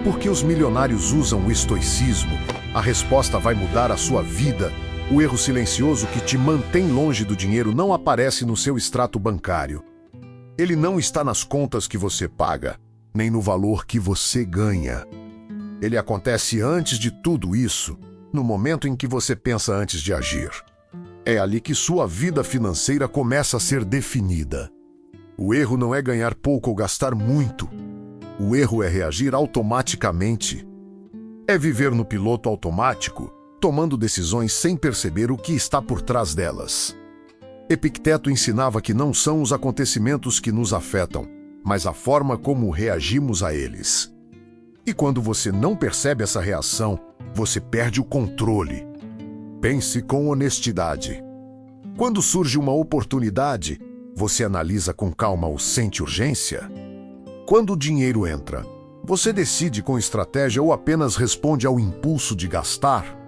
Por que os milionários usam o estoicismo? A resposta vai mudar a sua vida. O erro silencioso que te mantém longe do dinheiro não aparece no seu extrato bancário. Ele não está nas contas que você paga, nem no valor que você ganha. Ele acontece antes de tudo isso, no momento em que você pensa antes de agir. É ali que sua vida financeira começa a ser definida. O erro não é ganhar pouco ou gastar muito. O erro é reagir automaticamente. É viver no piloto automático, tomando decisões sem perceber o que está por trás delas. Epicteto ensinava que não são os acontecimentos que nos afetam, mas a forma como reagimos a eles. E quando você não percebe essa reação, você perde o controle. Pense com honestidade. Quando surge uma oportunidade, você analisa com calma ou sente urgência? Quando o dinheiro entra, você decide com estratégia ou apenas responde ao impulso de gastar?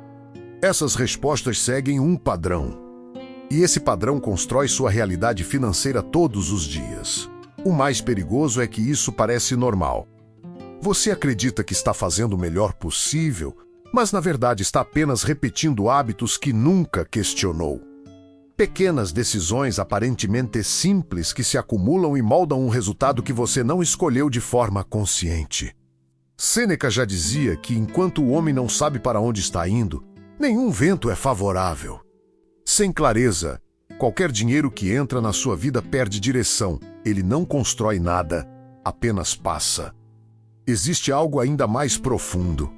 Essas respostas seguem um padrão. E esse padrão constrói sua realidade financeira todos os dias. O mais perigoso é que isso parece normal. Você acredita que está fazendo o melhor possível, mas na verdade está apenas repetindo hábitos que nunca questionou. Pequenas decisões aparentemente simples que se acumulam e moldam um resultado que você não escolheu de forma consciente. Sêneca já dizia que enquanto o homem não sabe para onde está indo, nenhum vento é favorável. Sem clareza, qualquer dinheiro que entra na sua vida perde direção. Ele não constrói nada, apenas passa. Existe algo ainda mais profundo.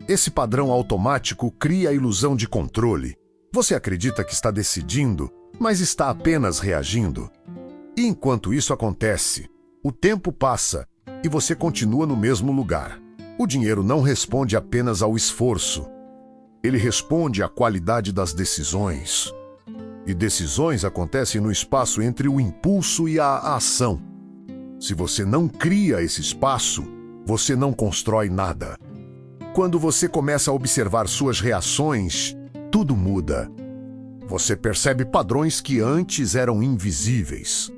Esse padrão automático cria a ilusão de controle. Você acredita que está decidindo, mas está apenas reagindo. E enquanto isso acontece, o tempo passa e você continua no mesmo lugar. O dinheiro não responde apenas ao esforço. Ele responde à qualidade das decisões. E decisões acontecem no espaço entre o impulso e a ação. Se você não cria esse espaço, você não constrói nada. Quando você começa a observar suas reações, tudo muda. Você percebe padrões que antes eram invisíveis.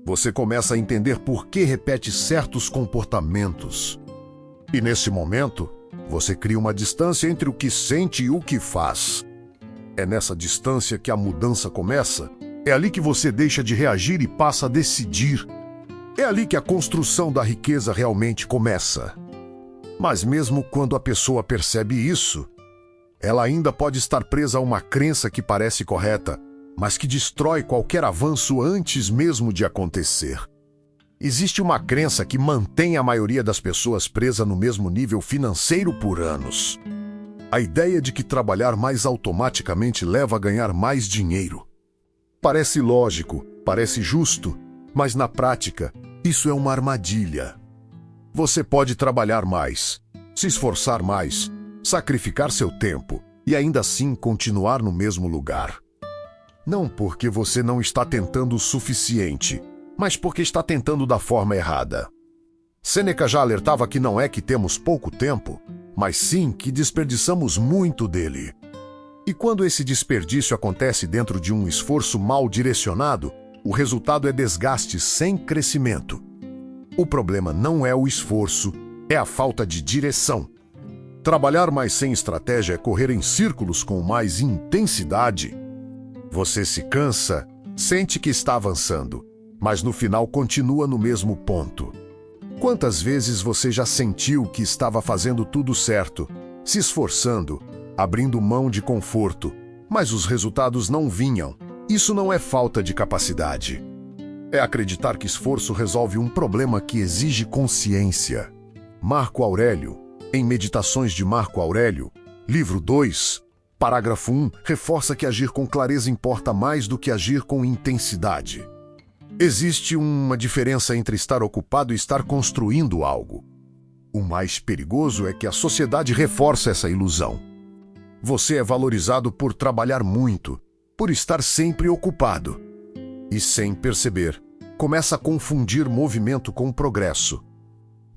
Você começa a entender por que repete certos comportamentos. E nesse momento, você cria uma distância entre o que sente e o que faz. É nessa distância que a mudança começa. É ali que você deixa de reagir e passa a decidir. É ali que a construção da riqueza realmente começa. Mas mesmo quando a pessoa percebe isso, ela ainda pode estar presa a uma crença que parece correta, mas que destrói qualquer avanço antes mesmo de acontecer. Existe uma crença que mantém a maioria das pessoas presa no mesmo nível financeiro por anos. A ideia de que trabalhar mais automaticamente leva a ganhar mais dinheiro. Parece lógico, parece justo, mas na prática, isso é uma armadilha. Você pode trabalhar mais, se esforçar mais, sacrificar seu tempo e ainda assim continuar no mesmo lugar. Não porque você não está tentando o suficiente, mas porque está tentando da forma errada. Sêneca já alertava que não é que temos pouco tempo, mas sim que desperdiçamos muito dele. E quando esse desperdício acontece dentro de um esforço mal direcionado, o resultado é desgaste sem crescimento. O problema não é o esforço, é a falta de direção. Trabalhar mais sem estratégia é correr em círculos com mais intensidade. Você se cansa, sente que está avançando, mas no final continua no mesmo ponto. Quantas vezes você já sentiu que estava fazendo tudo certo, se esforçando, abrindo mão de conforto, mas os resultados não vinham? Isso não é falta de capacidade. É acreditar que esforço resolve um problema que exige consciência. Marco Aurélio, em Meditações de Marco Aurélio, livro 2, parágrafo 1, reforça que agir com clareza importa mais do que agir com intensidade. Existe uma diferença entre estar ocupado e estar construindo algo. O mais perigoso é que a sociedade reforça essa ilusão. Você é valorizado por trabalhar muito, por estar sempre ocupado. E sem perceber, começa a confundir movimento com progresso.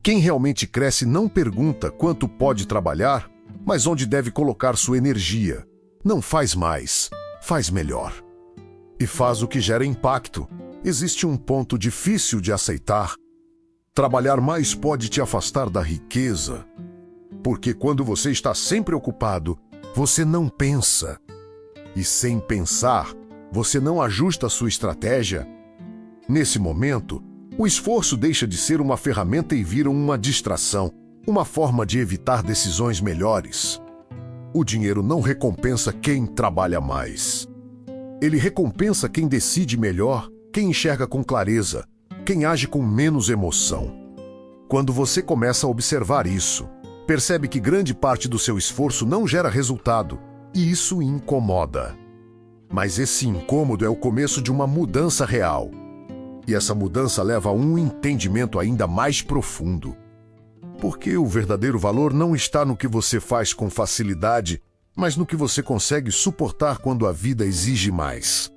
Quem realmente cresce não pergunta quanto pode trabalhar, mas onde deve colocar sua energia. Não faz mais, faz melhor. E faz o que gera impacto. Existe um ponto difícil de aceitar. Trabalhar mais pode te afastar da riqueza, porque quando você está sempre ocupado, você não pensa. E sem pensar, você não ajusta a sua estratégia. Nesse momento, o esforço deixa de ser uma ferramenta e vira uma distração, uma forma de evitar decisões melhores. O dinheiro não recompensa quem trabalha mais. Ele recompensa quem decide melhor, quem enxerga com clareza, quem age com menos emoção. Quando você começa a observar isso, percebe que grande parte do seu esforço não gera resultado, e isso incomoda. Mas esse incômodo é o começo de uma mudança real. E essa mudança leva a um entendimento ainda mais profundo. Porque o verdadeiro valor não está no que você faz com facilidade, mas no que você consegue suportar quando a vida exige mais.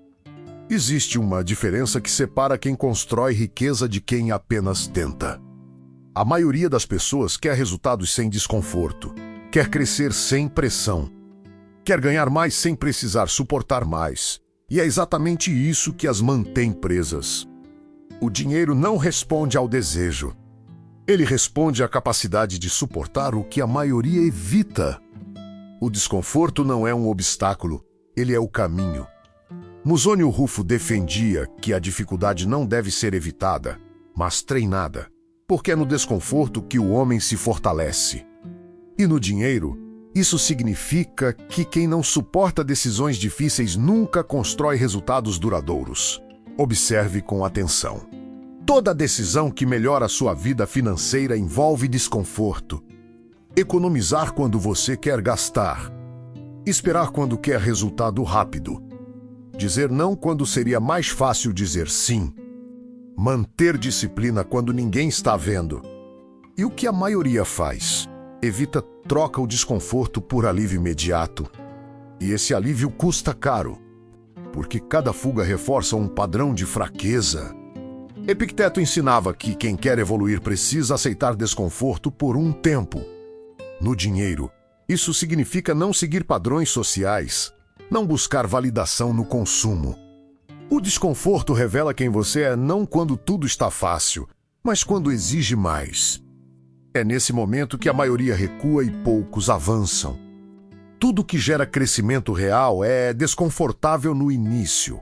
Existe uma diferença que separa quem constrói riqueza de quem apenas tenta. A maioria das pessoas quer resultados sem desconforto, quer crescer sem pressão, quer ganhar mais sem precisar suportar mais. E é exatamente isso que as mantém presas. O dinheiro não responde ao desejo. Ele responde à capacidade de suportar o que a maioria evita. O desconforto não é um obstáculo, ele é o caminho. Musônio Rufo defendia que a dificuldade não deve ser evitada, mas treinada, porque é no desconforto que o homem se fortalece. E no dinheiro, isso significa que quem não suporta decisões difíceis nunca constrói resultados duradouros. Observe com atenção. Toda decisão que melhora a sua vida financeira envolve desconforto. Economizar quando você quer gastar. Esperar quando quer resultado rápido. Dizer não quando seria mais fácil dizer sim. Manter disciplina quando ninguém está vendo. E o que a maioria faz? Troca o desconforto por alívio imediato. E esse alívio custa caro, porque cada fuga reforça um padrão de fraqueza. Epicteto ensinava que quem quer evoluir precisa aceitar desconforto por um tempo. No dinheiro, isso significa não seguir padrões sociais, não buscar validação no consumo. O desconforto revela quem você é não quando tudo está fácil, mas quando exige mais. É nesse momento que a maioria recua e poucos avançam. Tudo que gera crescimento real é desconfortável no início.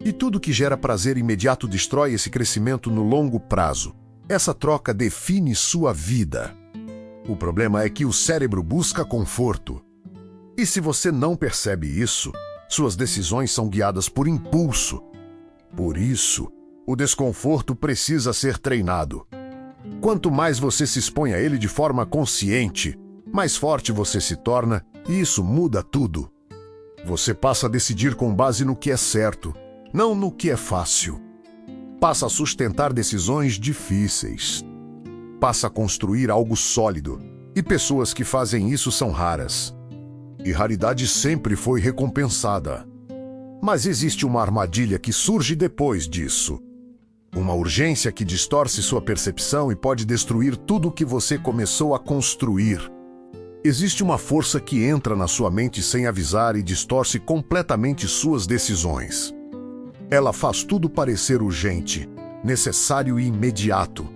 E tudo que gera prazer imediato destrói esse crescimento no longo prazo. Essa troca define sua vida. O problema é que o cérebro busca conforto. E se você não percebe isso, suas decisões são guiadas por impulso. Por isso, o desconforto precisa ser treinado. Quanto mais você se expõe a ele de forma consciente, mais forte você se torna, e isso muda tudo. Você passa a decidir com base no que é certo, não no que é fácil. Passa a sustentar decisões difíceis. Passa a construir algo sólido, e pessoas que fazem isso são raras. E raridade sempre foi recompensada. Mas existe uma armadilha que surge depois disso. Uma urgência que distorce sua percepção e pode destruir tudo o que você começou a construir. Existe uma força que entra na sua mente sem avisar e distorce completamente suas decisões. Ela faz tudo parecer urgente, necessário e imediato.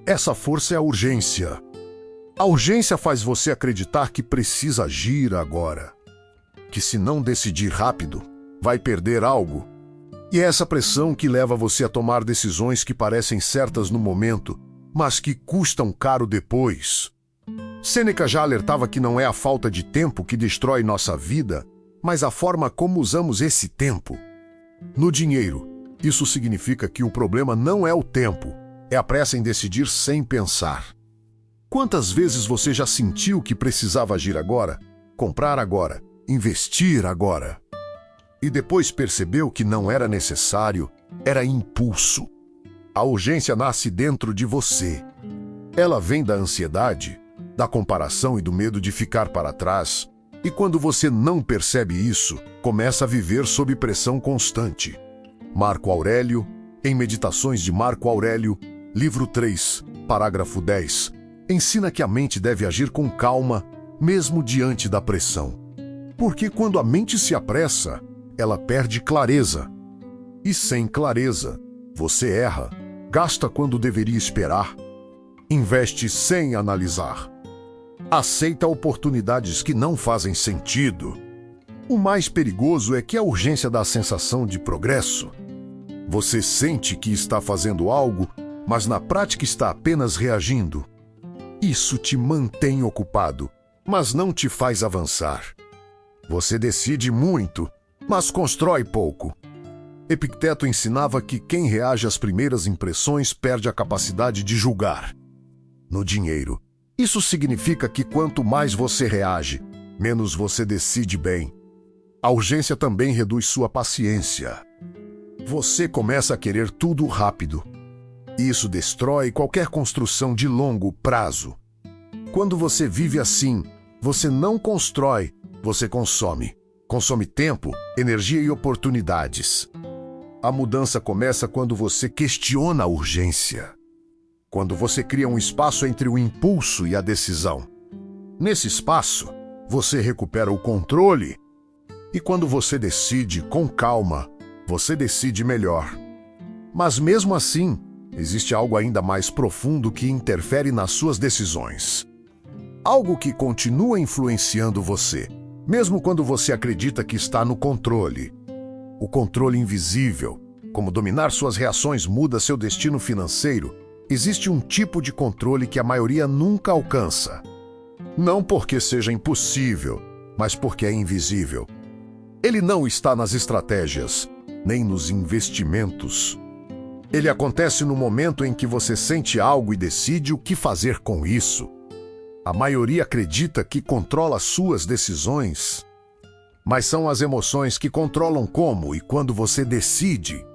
Essa força é a urgência. A urgência faz você acreditar que precisa agir agora. Que se não decidir rápido, vai perder algo. E é essa pressão que leva você a tomar decisões que parecem certas no momento, mas que custam caro depois. Sêneca já alertava que não é a falta de tempo que destrói nossa vida, mas a forma como usamos esse tempo. No dinheiro, isso significa que o problema não é o tempo, é a pressa em decidir sem pensar. Quantas vezes você já sentiu que precisava agir agora, comprar agora, investir agora? E depois percebeu que não era necessário, era impulso. A urgência nasce dentro de você. Ela vem da ansiedade, da comparação e do medo de ficar para trás. E quando você não percebe isso, começa a viver sob pressão constante. Marco Aurélio, em Meditações de Marco Aurélio, livro 3, parágrafo 10, ensina que a mente deve agir com calma, mesmo diante da pressão. Porque quando a mente se apressa, ela perde clareza. E sem clareza, você erra. Gasta quando deveria esperar. Investe sem analisar. Aceita oportunidades que não fazem sentido. O mais perigoso é que a urgência dá a sensação de progresso. Você sente que está fazendo algo, mas na prática está apenas reagindo. Isso te mantém ocupado, mas não te faz avançar. Você decide muito, mas constrói pouco. Epicteto ensinava que quem reage às primeiras impressões perde a capacidade de julgar. No dinheiro, isso significa que quanto mais você reage, menos você decide bem. A urgência também reduz sua paciência. Você começa a querer tudo rápido. Isso destrói qualquer construção de longo prazo. Quando você vive assim, você não constrói, você consome. Consome tempo, energia e oportunidades. A mudança começa quando você questiona a urgência. Quando você cria um espaço entre o impulso e a decisão. Nesse espaço, você recupera o controle. E quando você decide com calma, você decide melhor. Mas mesmo assim, existe algo ainda mais profundo que interfere nas suas decisões. Algo que continua influenciando você, mesmo quando você acredita que está no controle. O controle invisível, como dominar suas reações muda seu destino financeiro, existe um tipo de controle que a maioria nunca alcança. Não porque seja impossível, mas porque é invisível. Ele não está nas estratégias, nem nos investimentos. Ele acontece no momento em que você sente algo e decide o que fazer com isso. A maioria acredita que controla suas decisões, mas são as emoções que controlam como e quando você decide.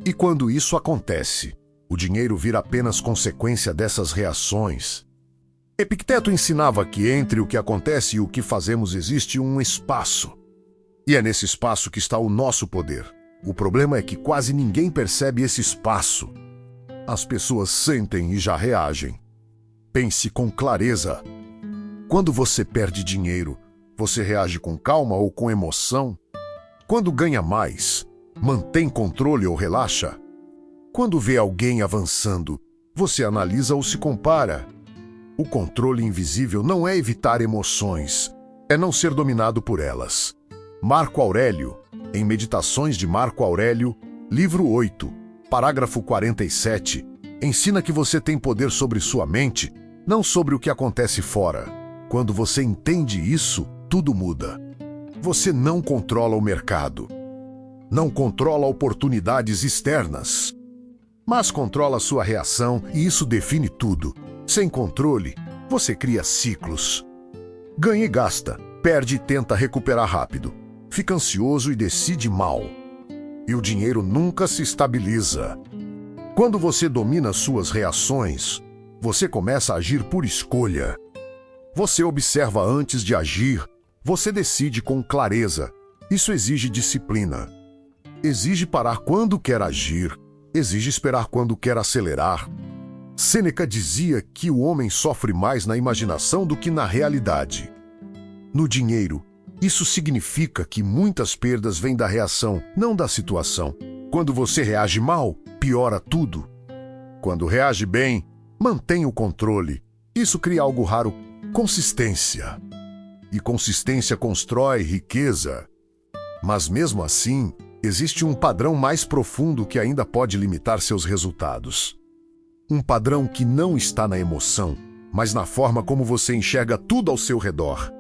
E quando isso acontece, o dinheiro vira apenas consequência dessas reações. Epicteto ensinava que entre o que acontece e o que fazemos existe um espaço. E é nesse espaço que está o nosso poder. O problema é que quase ninguém percebe esse espaço. As pessoas sentem e já reagem. Pense com clareza. Quando você perde dinheiro, você reage com calma ou com emoção? Quando ganha mais, mantém controle ou relaxa? Quando vê alguém avançando, você analisa ou se compara? O controle invisível não é evitar emoções, é não ser dominado por elas. Marco Aurélio, em Meditações de Marco Aurélio, livro 8, parágrafo 47, ensina que você tem poder sobre sua mente, não sobre o que acontece fora. Quando você entende isso, tudo muda. Você não controla o mercado. Não controla oportunidades externas. Mas controla sua reação e isso define tudo. Sem controle, você cria ciclos. Ganha e gasta, perde e tenta recuperar rápido. Fica ansioso e decide mal. E o dinheiro nunca se estabiliza. Quando você domina suas reações, você começa a agir por escolha. Você observa antes de agir, você decide com clareza. Isso exige disciplina. Exige parar quando quer agir, exige esperar quando quer acelerar. Sêneca dizia que o homem sofre mais na imaginação do que na realidade. No dinheiro, isso significa que muitas perdas vêm da reação, não da situação. Quando você reage mal, piora tudo. Quando reage bem, mantém o controle. Isso cria algo raro, consistência. E consistência constrói riqueza. Mas mesmo assim, existe um padrão mais profundo que ainda pode limitar seus resultados. Um padrão que não está na emoção, mas na forma como você enxerga tudo ao seu redor.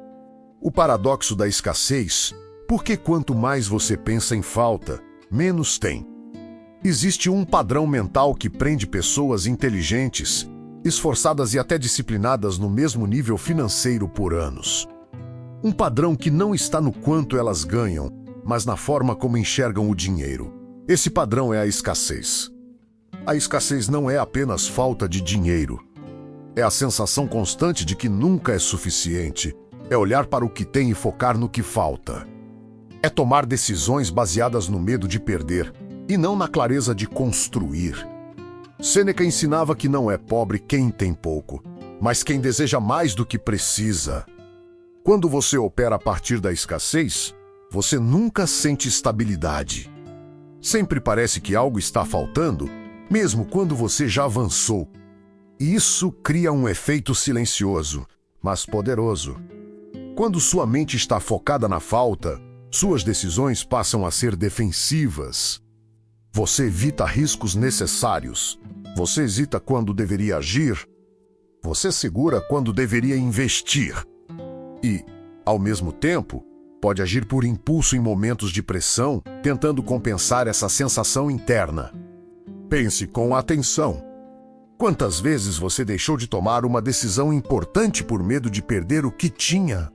O paradoxo da escassez, porque quanto mais você pensa em falta, menos tem. Existe um padrão mental que prende pessoas inteligentes, esforçadas e até disciplinadas no mesmo nível financeiro por anos. Um padrão que não está no quanto elas ganham, mas na forma como enxergam o dinheiro. Esse padrão é a escassez. A escassez não é apenas falta de dinheiro. É a sensação constante de que nunca é suficiente. É olhar para o que tem e focar no que falta. É tomar decisões baseadas no medo de perder e não na clareza de construir. Sêneca ensinava que não é pobre quem tem pouco, mas quem deseja mais do que precisa. Quando você opera a partir da escassez, você nunca sente estabilidade. Sempre parece que algo está faltando, mesmo quando você já avançou. Isso cria um efeito silencioso, mas poderoso. Quando sua mente está focada na falta, suas decisões passam a ser defensivas. Você evita riscos necessários. Você hesita quando deveria agir. Você segura quando deveria investir. E, ao mesmo tempo, pode agir por impulso em momentos de pressão, tentando compensar essa sensação interna. Pense com atenção. Quantas vezes você deixou de tomar uma decisão importante por medo de perder o que tinha?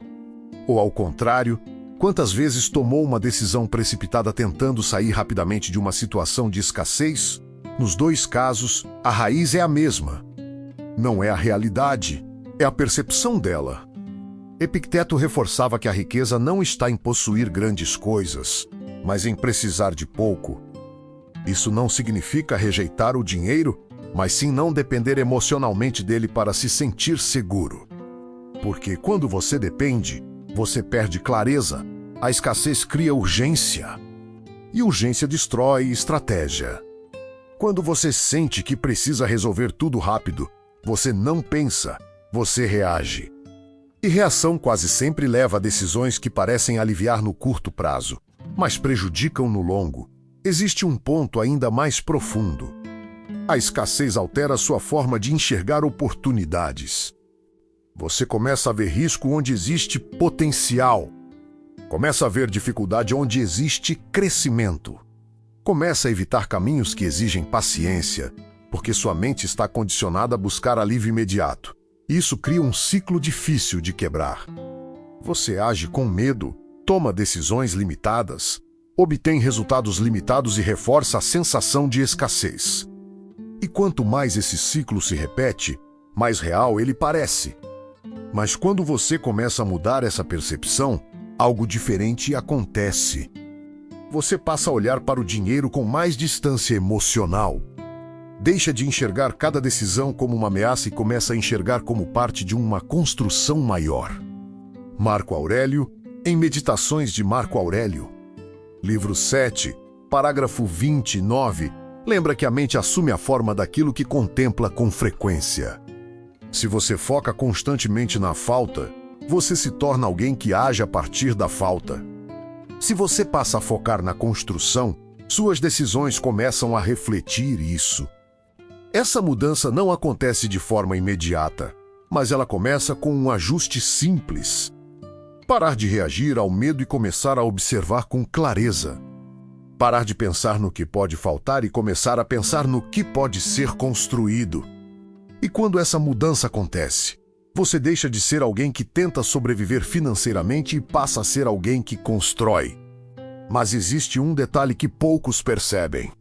Ou, ao contrário, quantas vezes tomou uma decisão precipitada tentando sair rapidamente de uma situação de escassez? Nos dois casos, a raiz é a mesma. Não é a realidade, é a percepção dela. Epicteto reforçava que a riqueza não está em possuir grandes coisas, mas em precisar de pouco. Isso não significa rejeitar o dinheiro, mas sim não depender emocionalmente dele para se sentir seguro. Porque quando você depende, você perde clareza. A escassez cria urgência. E urgência destrói estratégia. Quando você sente que precisa resolver tudo rápido, você não pensa, você reage. E reação quase sempre leva a decisões que parecem aliviar no curto prazo, mas prejudicam no longo. Existe um ponto ainda mais profundo. A escassez altera sua forma de enxergar oportunidades. Você começa a ver risco onde existe potencial. Começa a ver dificuldade onde existe crescimento. Começa a evitar caminhos que exigem paciência, porque sua mente está condicionada a buscar alívio imediato. Isso cria um ciclo difícil de quebrar. Você age com medo, toma decisões limitadas, obtém resultados limitados e reforça a sensação de escassez. E quanto mais esse ciclo se repete, mais real ele parece. Mas quando você começa a mudar essa percepção, algo diferente acontece. Você passa a olhar para o dinheiro com mais distância emocional. Deixa de enxergar cada decisão como uma ameaça e começa a enxergar como parte de uma construção maior. Marco Aurélio, em Meditações de Marco Aurélio. Livro 7, parágrafo 29, lembra que a mente assume a forma daquilo que contempla com frequência. Se você foca constantemente na falta, você se torna alguém que age a partir da falta. Se você passa a focar na construção, suas decisões começam a refletir isso. Essa mudança não acontece de forma imediata, mas ela começa com um ajuste simples. Parar de reagir ao medo e começar a observar com clareza. Parar de pensar no que pode faltar e começar a pensar no que pode ser construído. E quando essa mudança acontece, você deixa de ser alguém que tenta sobreviver financeiramente e passa a ser alguém que constrói. Mas existe um detalhe que poucos percebem.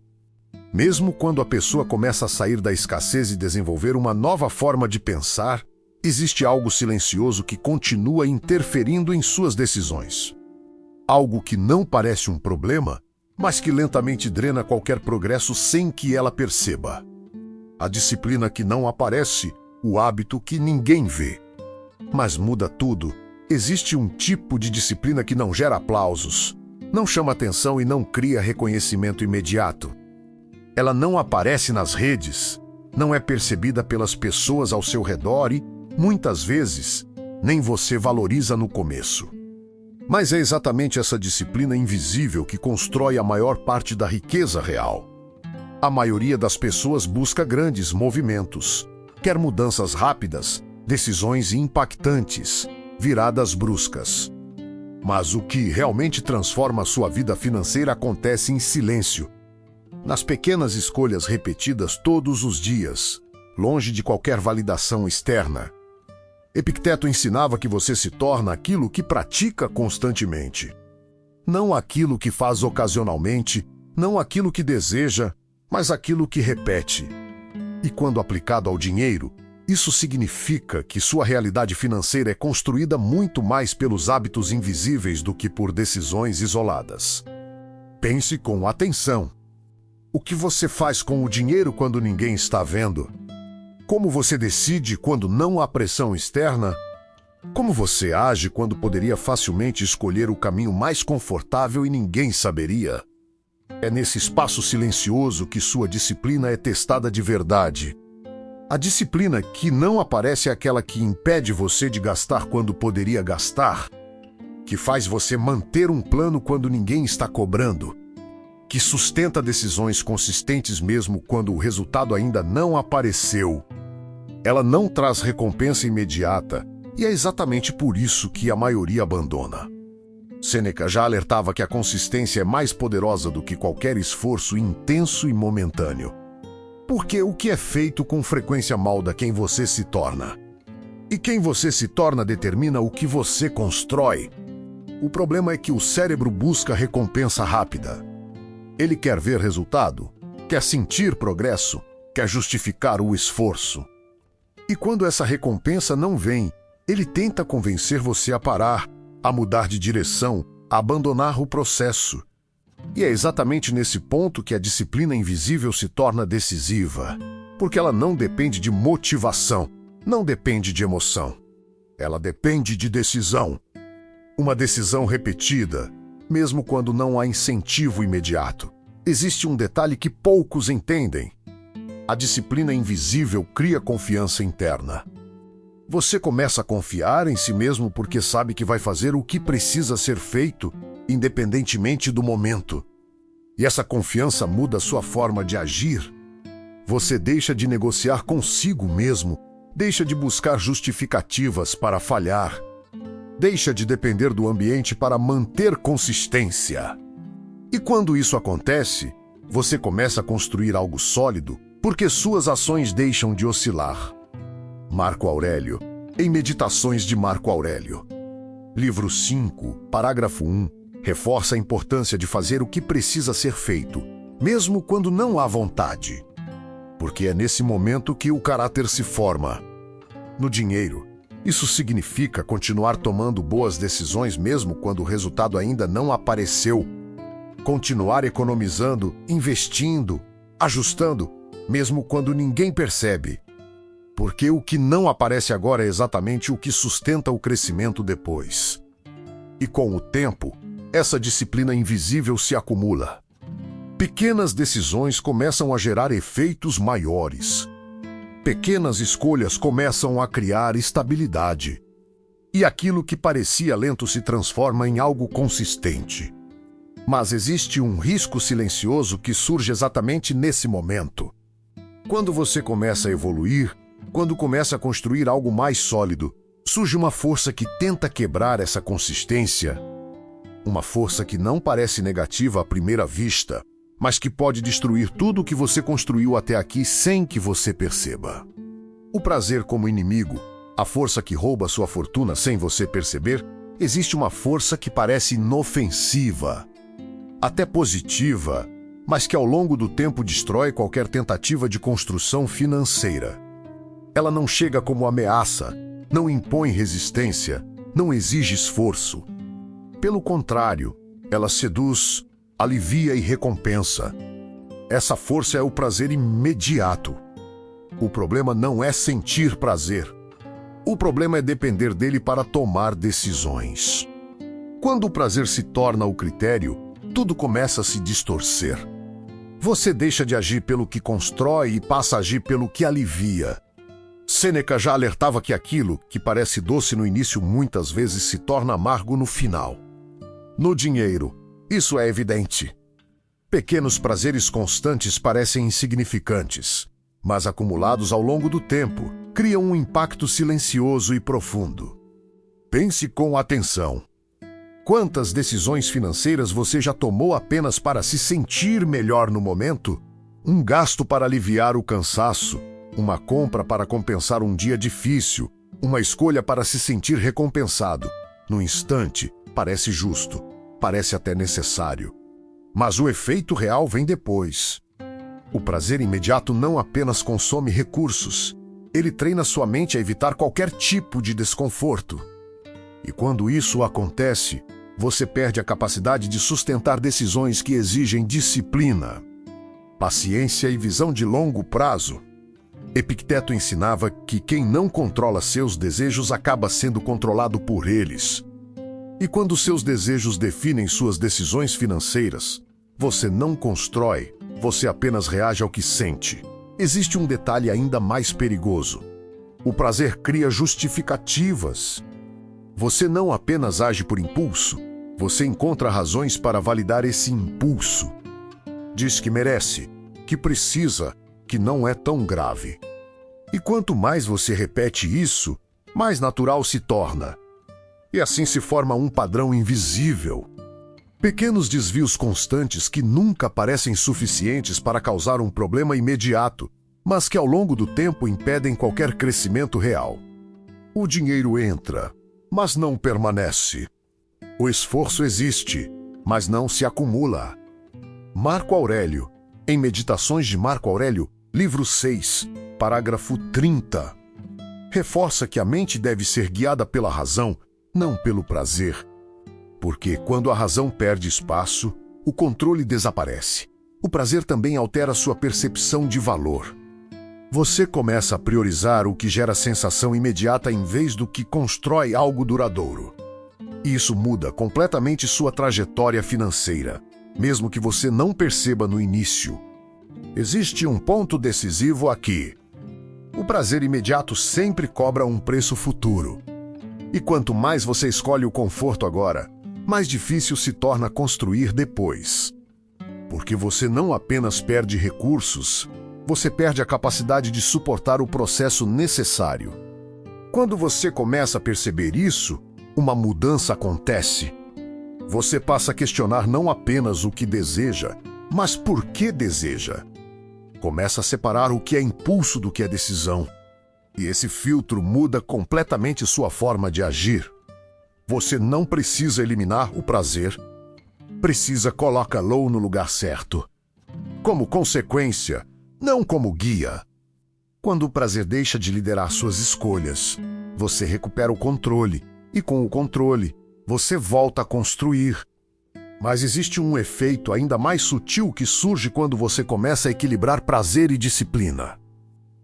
Mesmo quando a pessoa começa a sair da escassez e desenvolver uma nova forma de pensar, existe algo silencioso que continua interferindo em suas decisões. Algo que não parece um problema, mas que lentamente drena qualquer progresso sem que ela perceba. A disciplina que não aparece, o hábito que ninguém vê. Mas muda tudo. Existe um tipo de disciplina que não gera aplausos, não chama atenção e não cria reconhecimento imediato. Ela não aparece nas redes, não é percebida pelas pessoas ao seu redor e, muitas vezes, nem você valoriza no começo. Mas é exatamente essa disciplina invisível que constrói a maior parte da riqueza real. A maioria das pessoas busca grandes movimentos, quer mudanças rápidas, decisões impactantes, viradas bruscas. Mas o que realmente transforma a sua vida financeira acontece em silêncio, nas pequenas escolhas repetidas todos os dias, longe de qualquer validação externa. Epicteto ensinava que você se torna aquilo que pratica constantemente. Não aquilo que faz ocasionalmente, não aquilo que deseja, mas aquilo que repete. E quando aplicado ao dinheiro, isso significa que sua realidade financeira é construída muito mais pelos hábitos invisíveis do que por decisões isoladas. Pense com atenção. O que você faz com o dinheiro quando ninguém está vendo? Como você decide quando não há pressão externa? Como você age quando poderia facilmente escolher o caminho mais confortável e ninguém saberia? É nesse espaço silencioso que sua disciplina é testada de verdade. A disciplina que não aparece é aquela que impede você de gastar quando poderia gastar, que faz você manter um plano quando ninguém está cobrando, que sustenta decisões consistentes mesmo quando o resultado ainda não apareceu. Ela não traz recompensa imediata, e é exatamente por isso que a maioria abandona. Sêneca já alertava que a consistência é mais poderosa do que qualquer esforço intenso e momentâneo. Porque o que é feito com frequência molda quem você se torna. E quem você se torna determina o que você constrói. O problema é que o cérebro busca recompensa rápida. Ele quer ver resultado, quer sentir progresso, quer justificar o esforço. E quando essa recompensa não vem, ele tenta convencer você a parar, a mudar de direção, a abandonar o processo. E é exatamente nesse ponto que a disciplina invisível se torna decisiva, porque ela não depende de motivação, não depende de emoção. Ela depende de decisão. Uma decisão repetida, mesmo quando não há incentivo imediato. Existe um detalhe que poucos entendem. A disciplina invisível cria confiança interna. Você começa a confiar em si mesmo porque sabe que vai fazer o que precisa ser feito, independentemente do momento. E essa confiança muda sua forma de agir. Você deixa de negociar consigo mesmo, deixa de buscar justificativas para falhar, deixa de depender do ambiente para manter consistência. E quando isso acontece, você começa a construir algo sólido porque suas ações deixam de oscilar. Marco Aurélio, em Meditações de Marco Aurélio. Livro 5, parágrafo 1, reforça a importância de fazer o que precisa ser feito, mesmo quando não há vontade. Porque é nesse momento que o caráter se forma. No dinheiro, isso significa continuar tomando boas decisões mesmo quando o resultado ainda não apareceu. Continuar economizando, investindo, ajustando, mesmo quando ninguém percebe. Porque o que não aparece agora é exatamente o que sustenta o crescimento depois. E com o tempo, essa disciplina invisível se acumula. Pequenas decisões começam a gerar efeitos maiores. Pequenas escolhas começam a criar estabilidade. E aquilo que parecia lento se transforma em algo consistente. Mas existe um risco silencioso que surge exatamente nesse momento. Quando você começa a evoluir, quando começa a construir algo mais sólido, surge uma força que tenta quebrar essa consistência. Uma força que não parece negativa à primeira vista, mas que pode destruir tudo o que você construiu até aqui sem que você perceba. O prazer como inimigo, a força que rouba sua fortuna sem você perceber, existe uma força que parece inofensiva, até positiva, mas que ao longo do tempo destrói qualquer tentativa de construção financeira. Ela não chega como ameaça, não impõe resistência, não exige esforço. Pelo contrário, ela seduz, alivia e recompensa. Essa força é o prazer imediato. O problema não é sentir prazer. O problema é depender dele para tomar decisões. Quando o prazer se torna o critério, tudo começa a se distorcer. Você deixa de agir pelo que constrói e passa a agir pelo que alivia. Sêneca já alertava que aquilo que parece doce no início muitas vezes se torna amargo no final. No dinheiro, isso é evidente. Pequenos prazeres constantes parecem insignificantes, mas acumulados ao longo do tempo, criam um impacto silencioso e profundo. Pense com atenção. Quantas decisões financeiras você já tomou apenas para se sentir melhor no momento? Um gasto para aliviar o cansaço, uma compra para compensar um dia difícil, uma escolha para se sentir recompensado. No instante, parece justo, parece até necessário. Mas o efeito real vem depois. O prazer imediato não apenas consome recursos, ele treina sua mente a evitar qualquer tipo de desconforto. E quando isso acontece, você perde a capacidade de sustentar decisões que exigem disciplina, paciência e visão de longo prazo. Epicteto ensinava que quem não controla seus desejos acaba sendo controlado por eles. E quando seus desejos definem suas decisões financeiras, Você não constrói, você apenas reage ao que sente. Existe um detalhe ainda mais perigoso. O prazer cria justificativas. Você não apenas age por impulso, você encontra razões para validar esse impulso. Diz que merece, que precisa, que não é tão grave. E quanto mais você repete isso, mais natural se torna. E assim se forma um padrão invisível. Pequenos desvios constantes que nunca parecem suficientes para causar um problema imediato, mas que ao longo do tempo impedem qualquer crescimento real. O dinheiro entra, mas não permanece. O esforço existe, mas não se acumula. Marco Aurélio, em Meditações de Marco Aurélio, livro 6, parágrafo 30, reforça que a mente deve ser guiada pela razão, não pelo prazer. Porque quando a razão perde espaço, o controle desaparece. O prazer também altera sua percepção de valor. Você começa a priorizar o que gera sensação imediata em vez do que constrói algo duradouro. Isso muda completamente sua trajetória financeira, mesmo que você não perceba no início. Existe um ponto decisivo aqui. O prazer imediato sempre cobra um preço futuro. E quanto mais você escolhe o conforto agora, mais difícil se torna construir depois. Porque você não apenas perde recursos, você perde a capacidade de suportar o processo necessário. Quando você começa a perceber isso, uma mudança acontece. Você passa a questionar não apenas o que deseja, mas por que deseja. Começa a separar o que é impulso do que é decisão. E esse filtro muda completamente sua forma de agir. Você não precisa eliminar o prazer, precisa colocá-lo no lugar certo. Como consequência, não como guia. Quando o prazer deixa de liderar suas escolhas, você recupera o controle, e com o controle, você volta a construir. Mas existe um efeito ainda mais sutil que surge quando você começa a equilibrar prazer e disciplina.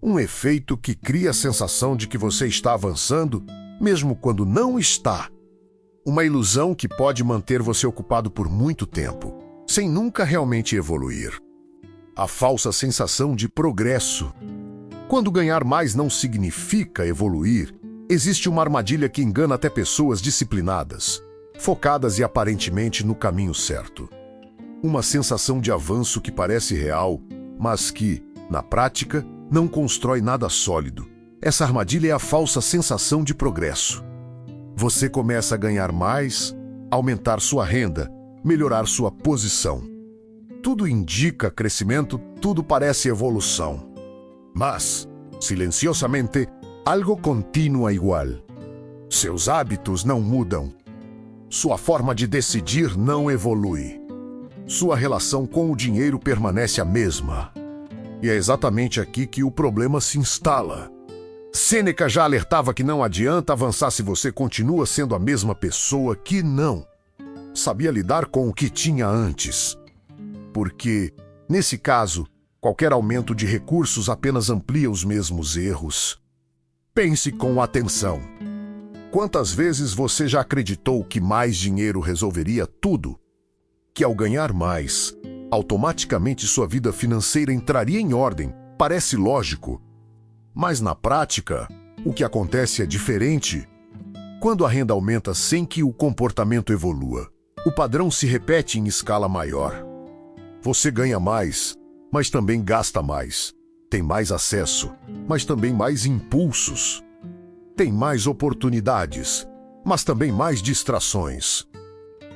Um efeito que cria a sensação de que você está avançando, mesmo quando não está. Uma ilusão que pode manter você ocupado por muito tempo, sem nunca realmente evoluir. A falsa sensação de progresso. Quando ganhar mais não significa evoluir, existe uma armadilha que engana até pessoas disciplinadas, focadas e aparentemente no caminho certo. Uma sensação de avanço que parece real, mas que, na prática, não constrói nada sólido. Essa armadilha é a falsa sensação de progresso. Você começa a ganhar mais, aumentar sua renda, melhorar sua posição. Tudo indica crescimento, tudo parece evolução. Mas, silenciosamente, algo continua igual. Seus hábitos não mudam. Sua forma de decidir não evolui. Sua relação com o dinheiro permanece a mesma. E é exatamente aqui que o problema se instala. Sêneca já alertava que não adianta avançar se você continua sendo a mesma pessoa que não sabia lidar com o que tinha antes. Porque, nesse caso, qualquer aumento de recursos apenas amplia os mesmos erros. Pense com atenção. Quantas vezes você já acreditou que mais dinheiro resolveria tudo? Que ao ganhar mais, automaticamente sua vida financeira entraria em ordem? Parece lógico. Mas na prática, o que acontece é diferente. Quando a renda aumenta sem que o comportamento evolua, o padrão se repete em escala maior. Você ganha mais, mas também gasta mais. Tem mais acesso, mas também mais impulsos. Tem mais oportunidades, mas também mais distrações.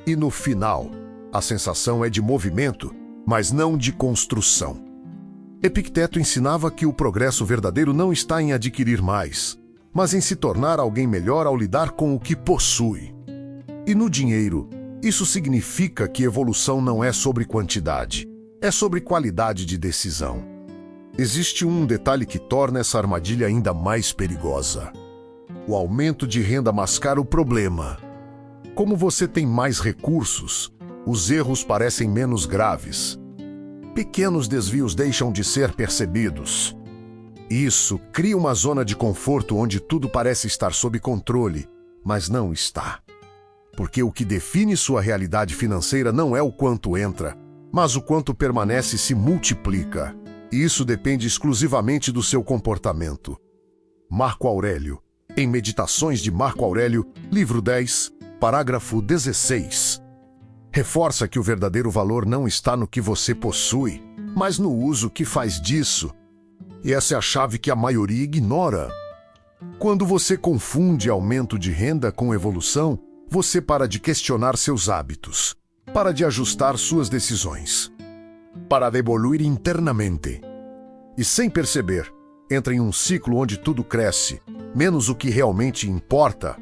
E no final, a sensação é de movimento, mas não de construção. Epicteto ensinava que o progresso verdadeiro não está em adquirir mais, mas em se tornar alguém melhor ao lidar com o que possui. E no dinheiro, isso significa que evolução não é sobre quantidade, é sobre qualidade de decisão. Existe um detalhe que torna essa armadilha ainda mais perigosa. O aumento de renda mascara o problema. Como você tem mais recursos, os erros parecem menos graves. Pequenos desvios deixam de ser percebidos. Isso cria uma zona de conforto onde tudo parece estar sob controle, mas não está. Porque o que define sua realidade financeira não é o quanto entra, mas o quanto permanece se multiplica, e isso depende exclusivamente do seu comportamento. Marco Aurélio, em Meditações de Marco Aurélio, livro 10, parágrafo 16. Reforça que o verdadeiro valor não está no que você possui, mas no uso que faz disso. E essa é a chave que a maioria ignora. Quando você confunde aumento de renda com evolução, você para de questionar seus hábitos, para de ajustar suas decisões, para de evoluir internamente. E sem perceber, entra em um ciclo onde tudo cresce, menos o que realmente importa.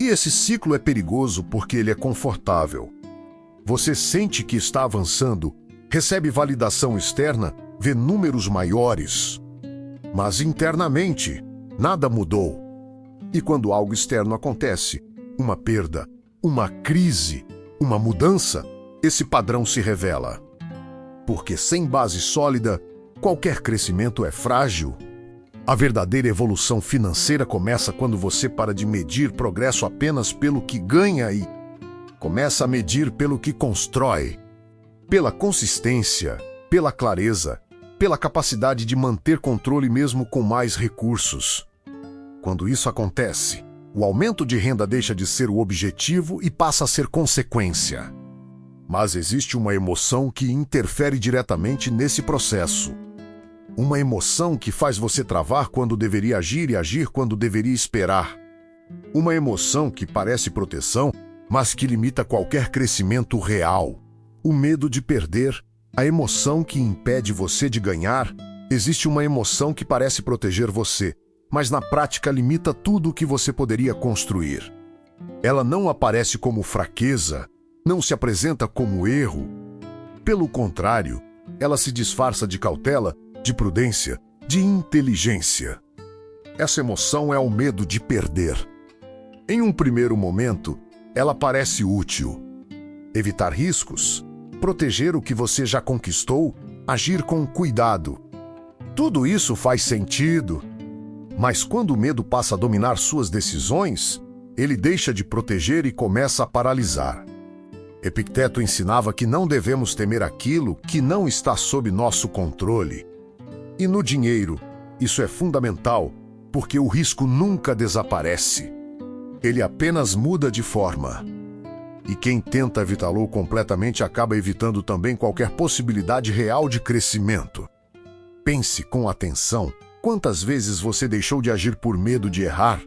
E esse ciclo é perigoso porque ele é confortável. Você sente que está avançando, recebe validação externa, vê números maiores. Mas internamente, nada mudou. E quando algo externo acontece, uma perda, uma crise, uma mudança, esse padrão se revela. Porque sem base sólida, qualquer crescimento é frágil. A verdadeira evolução financeira começa quando você para de medir progresso apenas pelo que ganha e começa a medir pelo que constrói, pela consistência, pela clareza, pela capacidade de manter controle mesmo com mais recursos. Quando isso acontece, o aumento de renda deixa de ser o objetivo e passa a ser consequência. Mas existe uma emoção que interfere diretamente nesse processo. Uma emoção que faz você travar quando deveria agir e agir quando deveria esperar. Uma emoção que parece proteção, mas que limita qualquer crescimento real. O medo de perder, a emoção que impede você de ganhar. Existe uma emoção que parece proteger você, mas na prática limita tudo o que você poderia construir. Ela não aparece como fraqueza, não se apresenta como erro. Pelo contrário, ela se disfarça de cautela, de prudência, de inteligência. Essa emoção é o medo de perder. Em um primeiro momento, ela parece útil. Evitar riscos, proteger o que você já conquistou, agir com cuidado. Tudo isso faz sentido. Mas quando o medo passa a dominar suas decisões, ele deixa de proteger e começa a paralisar. Epicteto ensinava que não devemos temer aquilo que não está sob nosso controle. E no dinheiro, isso é fundamental, porque o risco nunca desaparece. Ele apenas muda de forma. E quem tenta evitá-lo completamente acaba evitando também qualquer possibilidade real de crescimento. Pense com atenção quantas vezes você deixou de agir por medo de errar.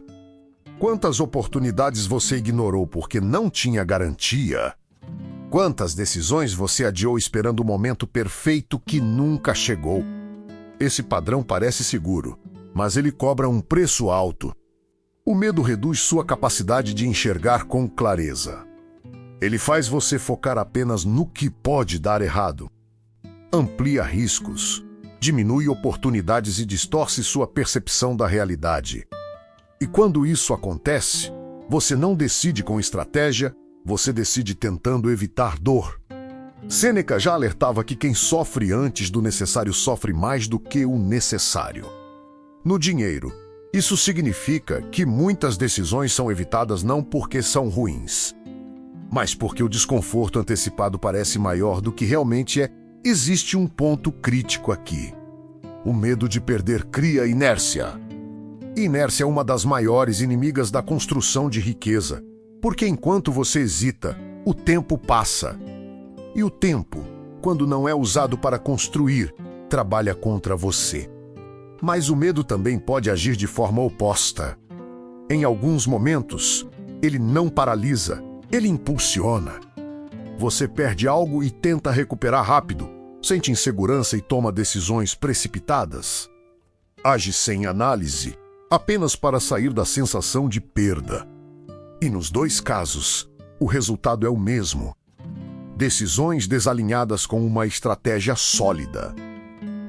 Quantas oportunidades você ignorou porque não tinha garantia. Quantas decisões você adiou esperando o momento perfeito que nunca chegou. Esse padrão parece seguro, mas ele cobra um preço alto. O medo reduz sua capacidade de enxergar com clareza. Ele faz você focar apenas no que pode dar errado. Amplia riscos, diminui oportunidades e distorce sua percepção da realidade. E quando isso acontece, você não decide com estratégia, você decide tentando evitar dor. Sêneca já alertava que quem sofre antes do necessário sofre mais do que o necessário. No dinheiro, isso significa que muitas decisões são evitadas não porque são ruins, mas porque o desconforto antecipado parece maior do que realmente é. Existe um ponto crítico aqui. O medo de perder cria inércia. Inércia é uma das maiores inimigas da construção de riqueza, porque enquanto você hesita, o tempo passa. E o tempo, quando não é usado para construir, trabalha contra você. Mas o medo também pode agir de forma oposta. Em alguns momentos, ele não paralisa, ele impulsiona. Você perde algo e tenta recuperar rápido, sente insegurança e toma decisões precipitadas. Age sem análise, apenas para sair da sensação de perda. E nos dois casos, o resultado é o mesmo. Decisões desalinhadas com uma estratégia sólida.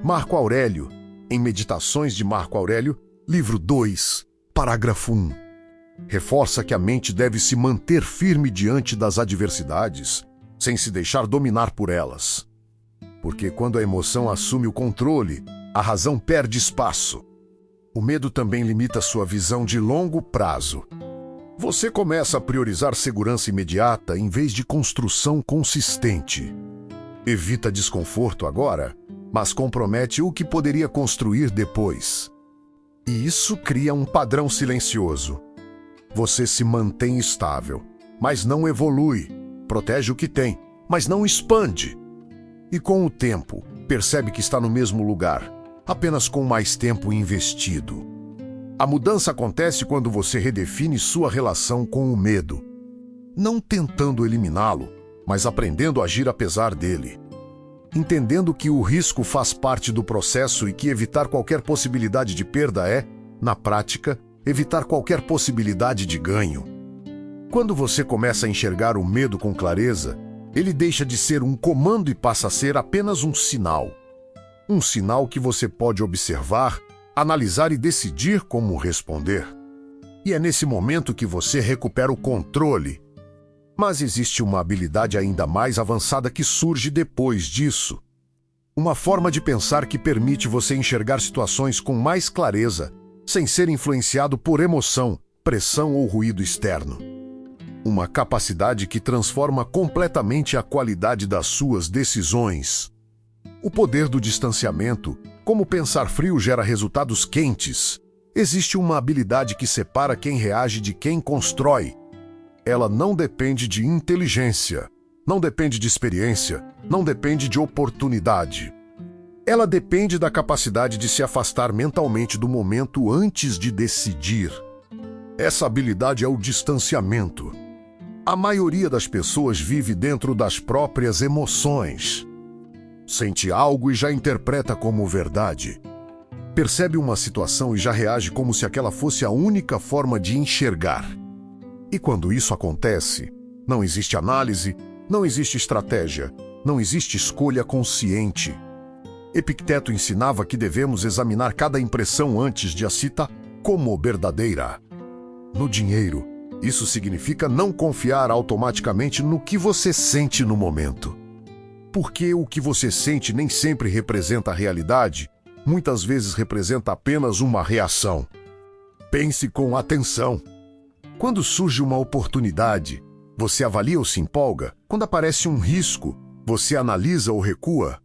Marco Aurélio, em Meditações de Marco Aurélio, livro 2, parágrafo 1. Reforça que a mente deve se manter firme diante das adversidades, sem se deixar dominar por elas. Porque quando a emoção assume o controle, a razão perde espaço. O medo também limita sua visão de longo prazo. Você começa a priorizar segurança imediata em vez de construção consistente. Evita desconforto agora, mas compromete o que poderia construir depois. E isso cria um padrão silencioso. Você se mantém estável, mas não evolui. Protege o que tem, mas não expande. E com o tempo, percebe que está no mesmo lugar, apenas com mais tempo investido. A mudança acontece quando você redefine sua relação com o medo. Não tentando eliminá-lo, mas aprendendo a agir apesar dele. Entendendo que o risco faz parte do processo e que evitar qualquer possibilidade de perda é, na prática, evitar qualquer possibilidade de ganho. Quando você começa a enxergar o medo com clareza, ele deixa de ser um comando e passa a ser apenas um sinal. Um sinal que você pode observar, analisar e decidir como responder. E é nesse momento que você recupera o controle. Mas existe uma habilidade ainda mais avançada que surge depois disso. Uma forma de pensar que permite você enxergar situações com mais clareza, sem ser influenciado por emoção, pressão ou ruído externo. Uma capacidade que transforma completamente a qualidade das suas decisões. O poder do distanciamento, como pensar frio gera resultados quentes. Existe uma habilidade que separa quem reage de quem constrói. Ela não depende de inteligência, não depende de experiência, não depende de oportunidade. Ela depende da capacidade de se afastar mentalmente do momento antes de decidir. Essa habilidade é o distanciamento. A maioria das pessoas vive dentro das próprias emoções. Sente algo e já interpreta como verdade. Percebe uma situação e já reage como se aquela fosse a única forma de enxergar. E quando isso acontece, não existe análise, não existe estratégia, não existe escolha consciente. Epicteto ensinava que devemos examinar cada impressão antes de a cita como verdadeira. No dinheiro, isso significa não confiar automaticamente no que você sente no momento. Porque o que você sente nem sempre representa a realidade, muitas vezes representa apenas uma reação. Pense com atenção. Quando surge uma oportunidade, você avalia ou se empolga? Quando aparece um risco, você analisa ou recua?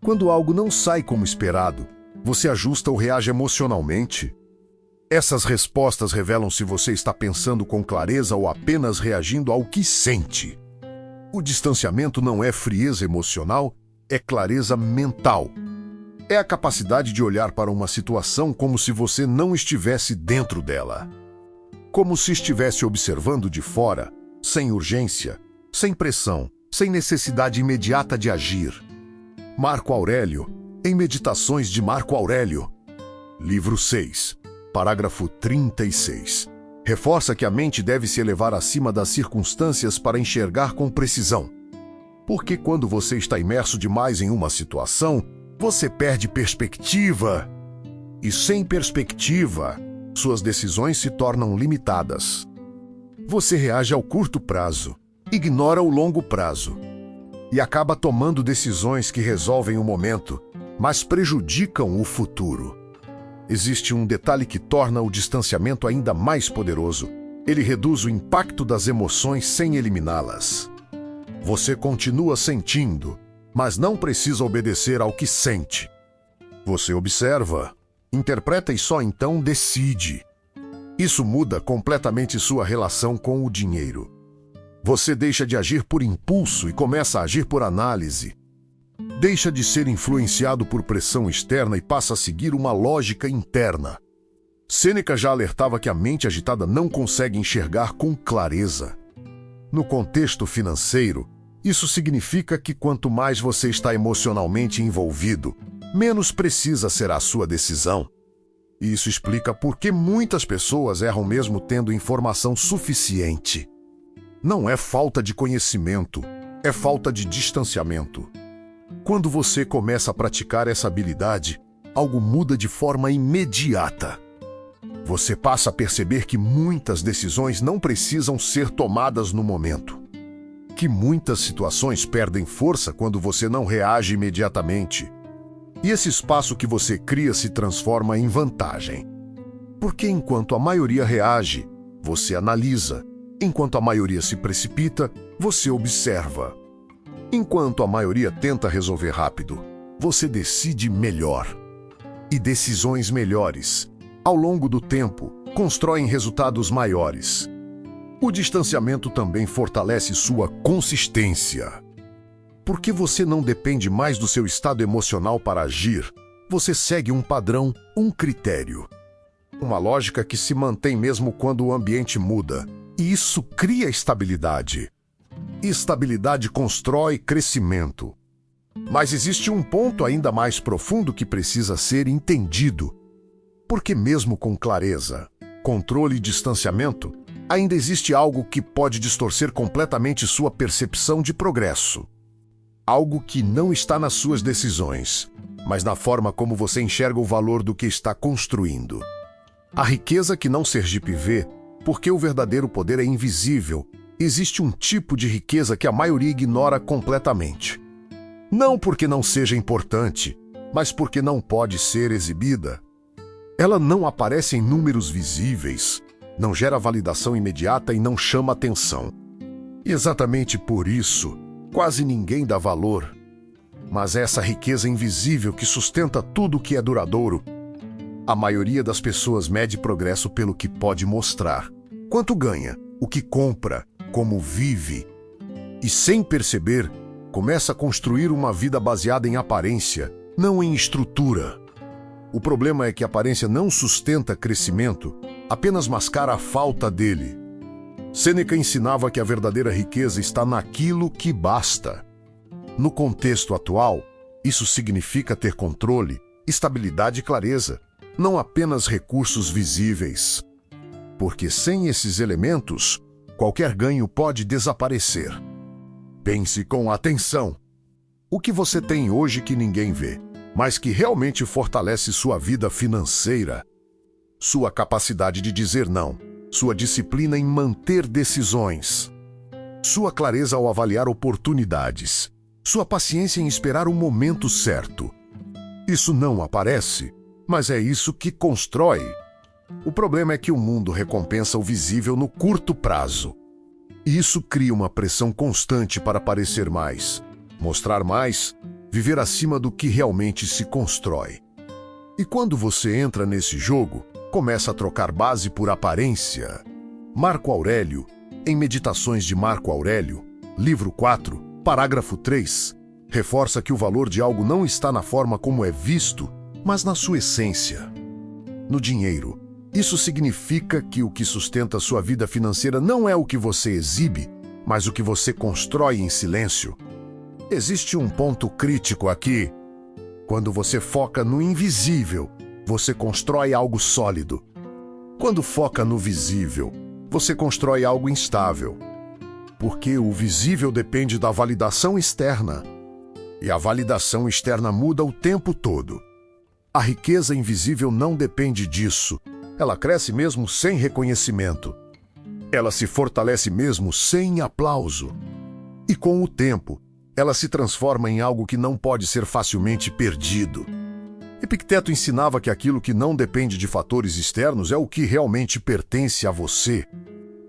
Quando algo não sai como esperado, você ajusta ou reage emocionalmente? Essas respostas revelam se você está pensando com clareza ou apenas reagindo ao que sente. O distanciamento não é frieza emocional, é clareza mental. É a capacidade de olhar para uma situação como se você não estivesse dentro dela. Como se estivesse observando de fora, sem urgência, sem pressão, sem necessidade imediata de agir. Marco Aurélio, em Meditações de Marco Aurélio, livro 6, parágrafo 36, reforça que a mente deve se elevar acima das circunstâncias para enxergar com precisão. Porque quando você está imerso demais em uma situação, você perde perspectiva. E sem perspectiva, suas decisões se tornam limitadas. Você reage ao curto prazo, ignora o longo prazo e acaba tomando decisões que resolvem o momento, mas prejudicam o futuro. Existe um detalhe que torna o distanciamento ainda mais poderoso. Ele reduz o impacto das emoções sem eliminá-las. Você continua sentindo, mas não precisa obedecer ao que sente. Você observa, interpreta e só então decide. Isso muda completamente sua relação com o dinheiro. Você deixa de agir por impulso e começa a agir por análise. Deixa de ser influenciado por pressão externa e passa a seguir uma lógica interna. Sêneca já alertava que a mente agitada não consegue enxergar com clareza. No contexto financeiro, isso significa que quanto mais você está emocionalmente envolvido, menos precisa ser a sua decisão. E isso explica por que muitas pessoas erram mesmo tendo informação suficiente. Não é falta de conhecimento, é falta de distanciamento. Quando você começa a praticar essa habilidade, algo muda de forma imediata. Você passa a perceber que muitas decisões não precisam ser tomadas no momento. Que muitas situações perdem força quando você não reage imediatamente. E esse espaço que você cria se transforma em vantagem. Porque enquanto a maioria reage, você analisa. Enquanto a maioria se precipita, você observa. Enquanto a maioria tenta resolver rápido, você decide melhor. E decisões melhores, ao longo do tempo, constroem resultados maiores. O distanciamento também fortalece sua consistência. Porque você não depende mais do seu estado emocional para agir, você segue um padrão, um critério. Uma lógica que se mantém mesmo quando o ambiente muda. E isso cria estabilidade. Estabilidade constrói crescimento. Mas existe um ponto ainda mais profundo que precisa ser entendido. Porque mesmo com clareza, controle e distanciamento, ainda existe algo que pode distorcer completamente sua percepção de progresso. Algo que não está nas suas decisões, mas na forma como você enxerga o valor do que está construindo. A riqueza que não Sergipe vê, porque o verdadeiro poder é invisível, existe um tipo de riqueza que a maioria ignora completamente. Não porque não seja importante, mas porque não pode ser exibida. Ela não aparece em números visíveis, não gera validação imediata e não chama atenção. E exatamente por isso, quase ninguém dá valor. Mas é essa riqueza invisível que sustenta tudo o que é duradouro. A maioria das pessoas mede progresso pelo que pode mostrar. Quanto ganha, o que compra, como vive. E sem perceber, começa a construir uma vida baseada em aparência, não em estrutura. O problema é que a aparência não sustenta crescimento, apenas mascara a falta dele. Sêneca ensinava que a verdadeira riqueza está naquilo que basta. No contexto atual, isso significa ter controle, estabilidade e clareza, não apenas recursos visíveis. Porque sem esses elementos, qualquer ganho pode desaparecer. Pense com atenção. O que você tem hoje que ninguém vê, mas que realmente fortalece sua vida financeira? Sua capacidade de dizer não, sua disciplina em manter decisões, sua clareza ao avaliar oportunidades, sua paciência em esperar o momento certo. Isso não aparece, mas é isso que constrói. O problema é que o mundo recompensa o visível no curto prazo. E isso cria uma pressão constante para parecer mais, mostrar mais, viver acima do que realmente se constrói. E quando você entra nesse jogo, começa a trocar base por aparência. Marco Aurélio, em Meditações de Marco Aurélio, livro 4, parágrafo 3, reforça que o valor de algo não está na forma como é visto, mas na sua essência. No dinheiro, isso significa que o que sustenta sua vida financeira não é o que você exibe, mas o que você constrói em silêncio. Existe um ponto crítico aqui. Quando você foca no invisível, você constrói algo sólido. Quando foca no visível, você constrói algo instável. Porque o visível depende da validação externa. E a validação externa muda o tempo todo. A riqueza invisível não depende disso. Ela cresce mesmo sem reconhecimento. Ela se fortalece mesmo sem aplauso. E com o tempo, ela se transforma em algo que não pode ser facilmente perdido. Epicteto ensinava que aquilo que não depende de fatores externos é o que realmente pertence a você.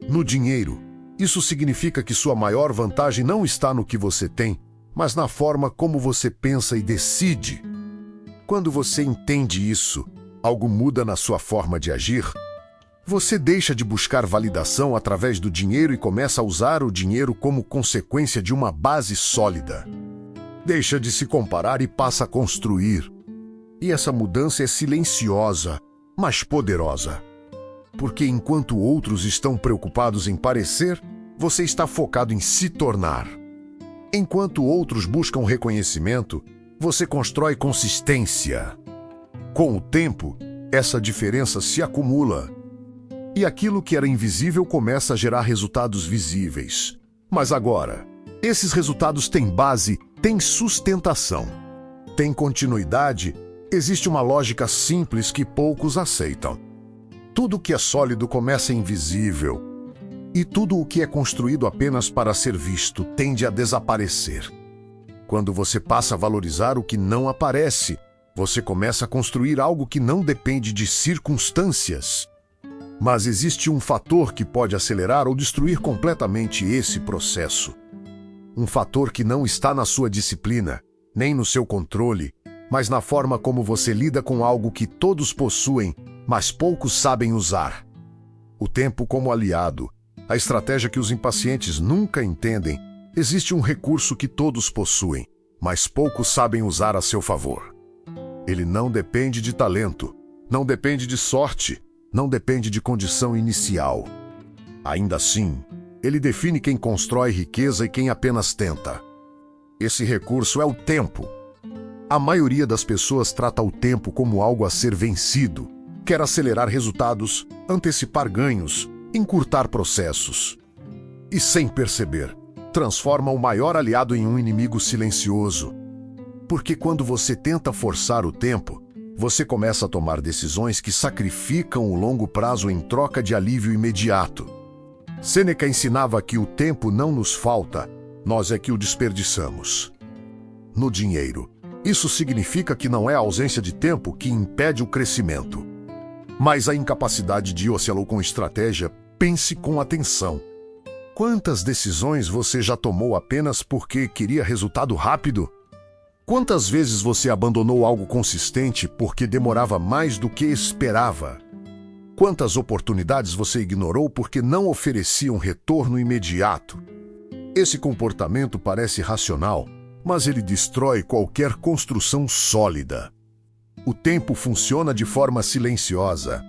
No dinheiro, isso significa que sua maior vantagem não está no que você tem, mas na forma como você pensa e decide. Quando você entende isso, algo muda na sua forma de agir. Você deixa de buscar validação através do dinheiro e começa a usar o dinheiro como consequência de uma base sólida. Deixa de se comparar e passa a construir. E essa mudança é silenciosa, mas poderosa. Porque enquanto outros estão preocupados em parecer, você está focado em se tornar. Enquanto outros buscam reconhecimento, você constrói consistência. Com o tempo, essa diferença se acumula. E aquilo que era invisível começa a gerar resultados visíveis. Mas agora, esses resultados têm base, têm sustentação, têm continuidade. Existe uma lógica simples que poucos aceitam. Tudo que é sólido começa invisível. E tudo o que é construído apenas para ser visto tende a desaparecer. Quando você passa a valorizar o que não aparece, você começa a construir algo que não depende de circunstâncias. Mas existe um fator que pode acelerar ou destruir completamente esse processo. Um fator que não está na sua disciplina, nem no seu controle, mas na forma como você lida com algo que todos possuem, mas poucos sabem usar. O tempo como aliado, a estratégia que os impacientes nunca entendem. Existe um recurso que todos possuem, mas poucos sabem usar a seu favor. Ele não depende de talento, não depende de sorte, não depende de condição inicial. Ainda assim, ele define quem constrói riqueza e quem apenas tenta. Esse recurso é o tempo. A maioria das pessoas trata o tempo como algo a ser vencido, quer acelerar resultados, antecipar ganhos, encurtar processos. E sem perceber, transforma o maior aliado em um inimigo silencioso. Porque quando você tenta forçar o tempo, você começa a tomar decisões que sacrificam o longo prazo em troca de alívio imediato. Sêneca ensinava que o tempo não nos falta, nós é que o desperdiçamos. No dinheiro, isso significa que não é a ausência de tempo que impede o crescimento, mas a incapacidade de oscilar com estratégia. Pense com atenção. Quantas decisões você já tomou apenas porque queria resultado rápido? Quantas vezes você abandonou algo consistente porque demorava mais do que esperava? Quantas oportunidades você ignorou porque não ofereciam retorno imediato? Esse comportamento parece racional, mas ele destrói qualquer construção sólida. O tempo funciona de forma silenciosa.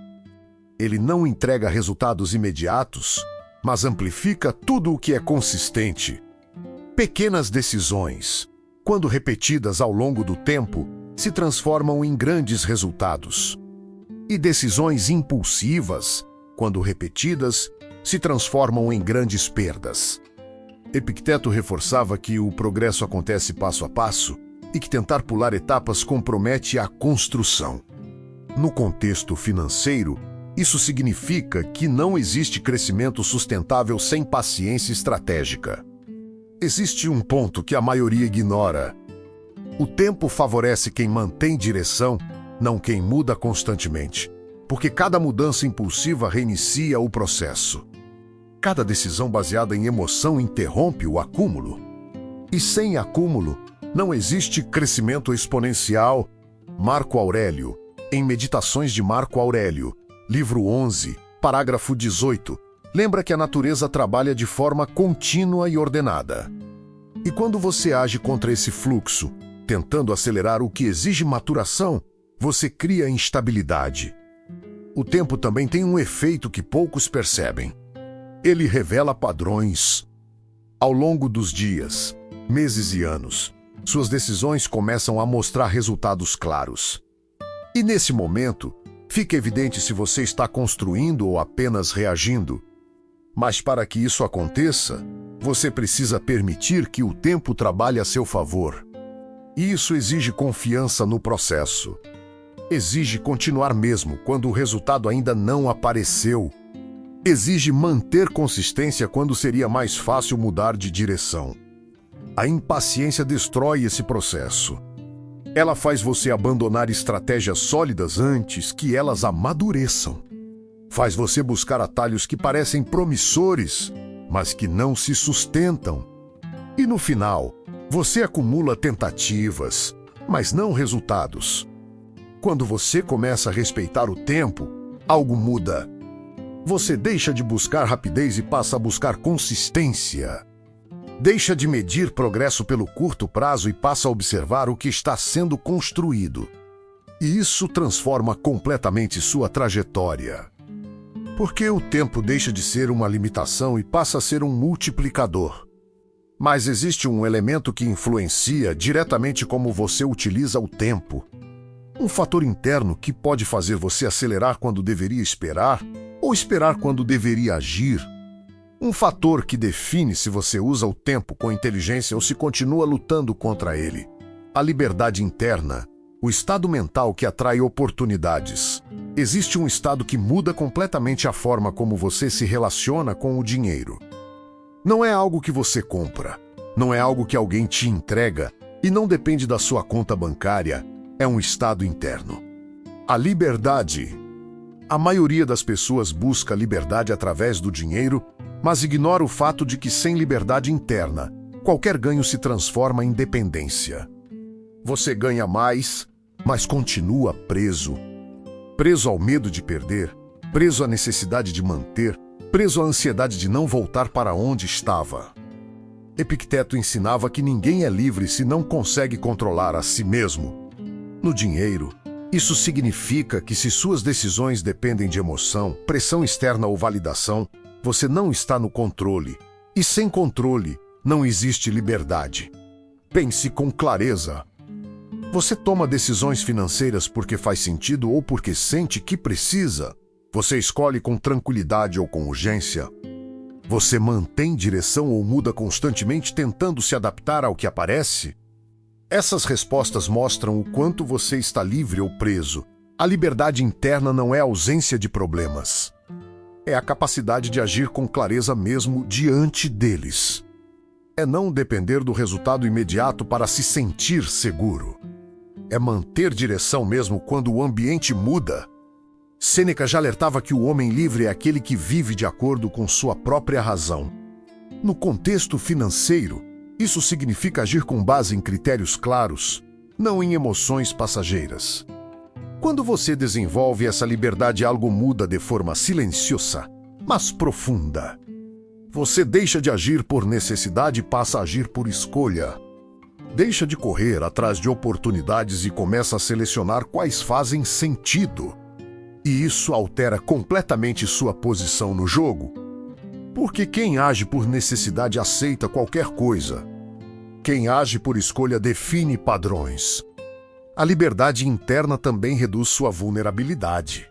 Ele não entrega resultados imediatos, mas amplifica tudo o que é consistente. Pequenas decisões, quando repetidas ao longo do tempo, se transformam em grandes resultados. E decisões impulsivas, quando repetidas, se transformam em grandes perdas. Epicteto reforçava que o progresso acontece passo a passo e que tentar pular etapas compromete a construção. No contexto financeiro, isso significa que não existe crescimento sustentável sem paciência estratégica. Existe um ponto que a maioria ignora. O tempo favorece quem mantém direção, não quem muda constantemente, porque cada mudança impulsiva reinicia o processo. Cada decisão baseada em emoção interrompe o acúmulo. E sem acúmulo, não existe crescimento exponencial. Marco Aurélio, em Meditações de Marco Aurélio, livro 11, parágrafo 18, lembra que a natureza trabalha de forma contínua e ordenada. E quando você age contra esse fluxo, tentando acelerar o que exige maturação, você cria instabilidade. O tempo também tem um efeito que poucos percebem. Ele revela padrões. Ao longo dos dias, meses e anos, suas decisões começam a mostrar resultados claros. E nesse momento, fica evidente se você está construindo ou apenas reagindo. Mas para que isso aconteça, você precisa permitir que o tempo trabalhe a seu favor. E isso exige confiança no processo. Exige continuar mesmo quando o resultado ainda não apareceu. Exige manter consistência quando seria mais fácil mudar de direção. A impaciência destrói esse processo. Ela faz você abandonar estratégias sólidas antes que elas amadureçam. Faz você buscar atalhos que parecem promissores, mas que não se sustentam. E no final, você acumula tentativas, mas não resultados. Quando você começa a respeitar o tempo, algo muda. Você deixa de buscar rapidez e passa a buscar consistência. Deixa de medir progresso pelo curto prazo e passa a observar o que está sendo construído. E isso transforma completamente sua trajetória. Porque o tempo deixa de ser uma limitação e passa a ser um multiplicador. Mas existe um elemento que influencia diretamente como você utiliza o tempo. Um fator interno que pode fazer você acelerar quando deveria esperar ou esperar quando deveria agir. Um fator que define se você usa o tempo com inteligência ou se continua lutando contra ele. A liberdade interna, o estado mental que atrai oportunidades. Existe um estado que muda completamente a forma como você se relaciona com o dinheiro. Não é algo que você compra, não é algo que alguém te entrega e não depende da sua conta bancária, é um estado interno. A liberdade. A maioria das pessoas busca liberdade através do dinheiro, mas ignora o fato de que sem liberdade interna, qualquer ganho se transforma em dependência. Você ganha mais, mas continua preso. Preso ao medo de perder, preso à necessidade de manter, preso à ansiedade de não voltar para onde estava. Epicteto ensinava que ninguém é livre se não consegue controlar a si mesmo. No dinheiro, isso significa que se suas decisões dependem de emoção, pressão externa ou validação, você não está no controle. E sem controle, não existe liberdade. Pense com clareza. Você toma decisões financeiras porque faz sentido ou porque sente que precisa. Você escolhe com tranquilidade ou com urgência. Você mantém direção ou muda constantemente tentando se adaptar ao que aparece? Essas respostas mostram o quanto você está livre ou preso. A liberdade interna não é a ausência de problemas. É a capacidade de agir com clareza mesmo diante deles. É não depender do resultado imediato para se sentir seguro. É manter direção mesmo quando o ambiente muda. Sêneca já alertava que o homem livre é aquele que vive de acordo com sua própria razão. No contexto financeiro, isso significa agir com base em critérios claros, não em emoções passageiras. Quando você desenvolve essa liberdade, algo muda de forma silenciosa, mas profunda. Você deixa de agir por necessidade e passa a agir por escolha. Deixa de correr atrás de oportunidades e começa a selecionar quais fazem sentido. E isso altera completamente sua posição no jogo. Porque quem age por necessidade aceita qualquer coisa. Quem age por escolha define padrões. A liberdade interna também reduz sua vulnerabilidade.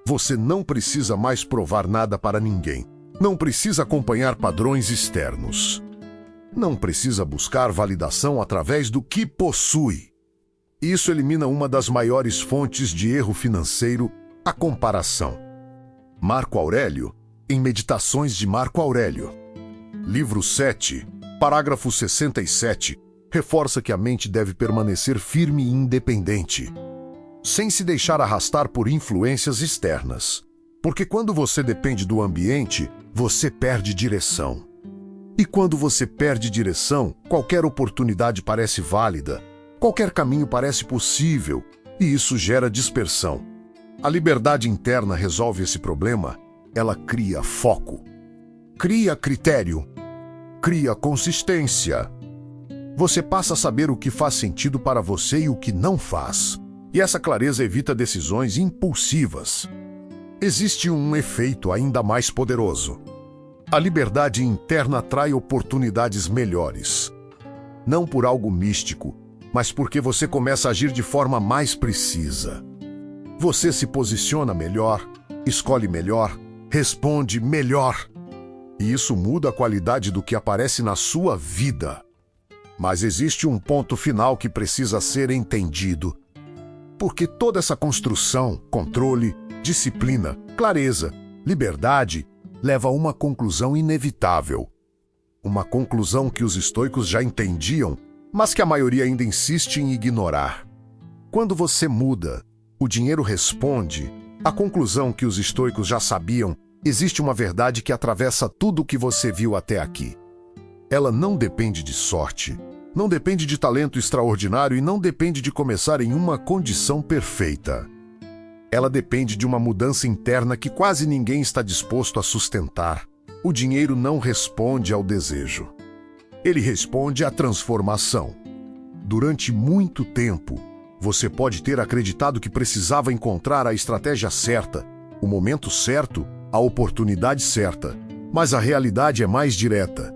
Você não precisa mais provar nada para ninguém. Não precisa acompanhar padrões externos. Não precisa buscar validação através do que possui. Isso elimina uma das maiores fontes de erro financeiro, a comparação. Marco Aurélio, em Meditações de Marco Aurélio, livro 7, parágrafo 67, reforça que a mente deve permanecer firme e independente, sem se deixar arrastar por influências externas. Porque quando você depende do ambiente, você perde direção. E quando você perde direção, qualquer oportunidade parece válida, qualquer caminho parece possível, e isso gera dispersão. A liberdade interna resolve esse problema. Ela cria foco, cria critério, cria consistência. Você passa a saber o que faz sentido para você e o que não faz. E essa clareza evita decisões impulsivas. Existe um efeito ainda mais poderoso. A liberdade interna atrai oportunidades melhores. Não por algo místico, mas porque você começa a agir de forma mais precisa. Você se posiciona melhor, escolhe melhor, responde melhor. E isso muda a qualidade do que aparece na sua vida. Mas existe um ponto final que precisa ser entendido. Porque toda essa construção, controle, disciplina, clareza, liberdade, leva a uma conclusão inevitável. Uma conclusão que os estoicos já entendiam, mas que a maioria ainda insiste em ignorar. Quando você muda, o dinheiro responde. A conclusão que os estoicos já sabiam, existe uma verdade que atravessa tudo o que você viu até aqui. Ela não depende de sorte, não depende de talento extraordinário e não depende de começar em uma condição perfeita. Ela depende de uma mudança interna que quase ninguém está disposto a sustentar. O dinheiro não responde ao desejo. Ele responde à transformação. Durante muito tempo, você pode ter acreditado que precisava encontrar a estratégia certa, o momento certo, a oportunidade certa. Mas a realidade é mais direta.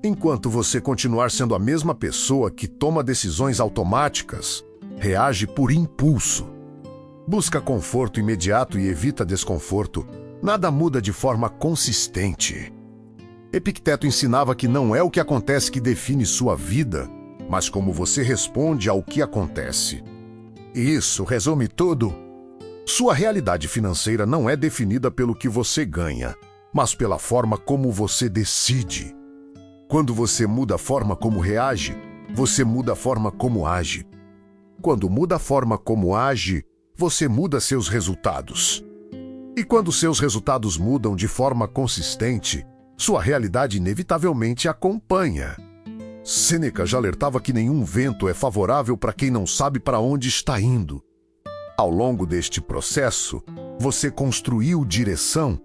Enquanto você continuar sendo a mesma pessoa que toma decisões automáticas, reage por impulso, busca conforto imediato e evita desconforto, nada muda de forma consistente. Epicteto ensinava que não é o que acontece que define sua vida, mas como você responde ao que acontece. Isso resume tudo. Sua realidade financeira não é definida pelo que você ganha, mas pela forma como você decide. Quando você muda a forma como reage, você muda a forma como age. Quando muda a forma como age, você muda seus resultados. E quando seus resultados mudam de forma consistente, sua realidade inevitavelmente acompanha. Sêneca já alertava que nenhum vento é favorável para quem não sabe para onde está indo. Ao longo deste processo, você construiu direção,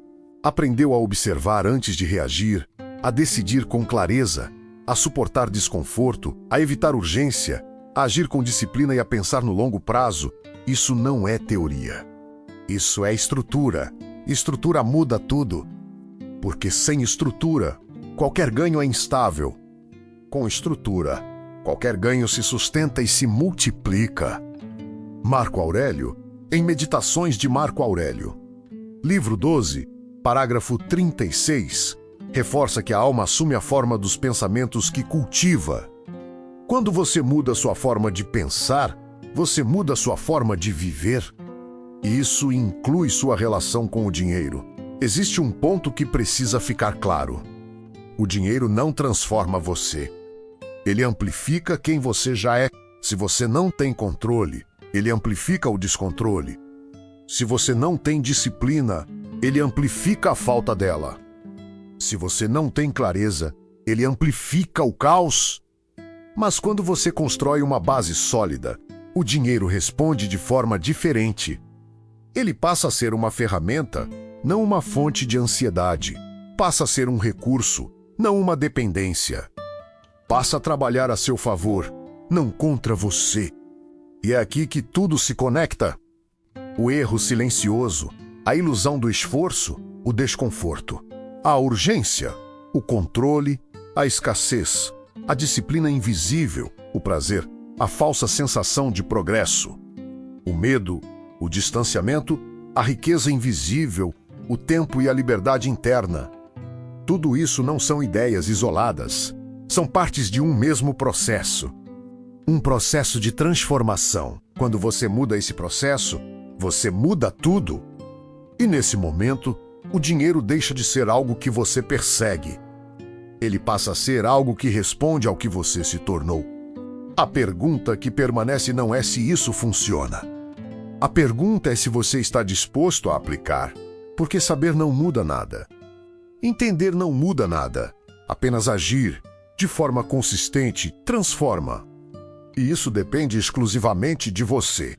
aprendeu a observar antes de reagir, a decidir com clareza, a suportar desconforto, a evitar urgência, a agir com disciplina e a pensar no longo prazo. Isso não é teoria. Isso é estrutura. Estrutura muda tudo. Porque sem estrutura, qualquer ganho é instável. Com estrutura, qualquer ganho se sustenta e se multiplica. Marco Aurélio, em Meditações de Marco Aurélio. Livro 12, parágrafo 36, reforça que a alma assume a forma dos pensamentos que cultiva. Quando você muda sua forma de pensar, você muda sua forma de viver. E isso inclui sua relação com o dinheiro. Existe um ponto que precisa ficar claro. O dinheiro não transforma você. Ele amplifica quem você já é. Se você não tem controle, ele amplifica o descontrole. Se você não tem disciplina, ele amplifica a falta dela. Se você não tem clareza, ele amplifica o caos. Mas quando você constrói uma base sólida, o dinheiro responde de forma diferente. Ele passa a ser uma ferramenta, não uma fonte de ansiedade. Passa a ser um recurso, não uma dependência. Passa a trabalhar a seu favor, não contra você. E é aqui que tudo se conecta. O erro silencioso, a ilusão do esforço, o desconforto. A urgência, o controle, a escassez, a disciplina invisível, o prazer, a falsa sensação de progresso. O medo, o distanciamento, a riqueza invisível, o tempo e a liberdade interna. Tudo isso não são ideias isoladas. São partes de um mesmo processo. Um processo de transformação. Quando você muda esse processo, você muda tudo. E nesse momento, o dinheiro deixa de ser algo que você persegue. Ele passa a ser algo que responde ao que você se tornou. A pergunta que permanece não é se isso funciona. A pergunta é se você está disposto a aplicar, porque saber não muda nada. Entender não muda nada. Apenas agir, de forma consistente, transforma. E isso depende exclusivamente de você.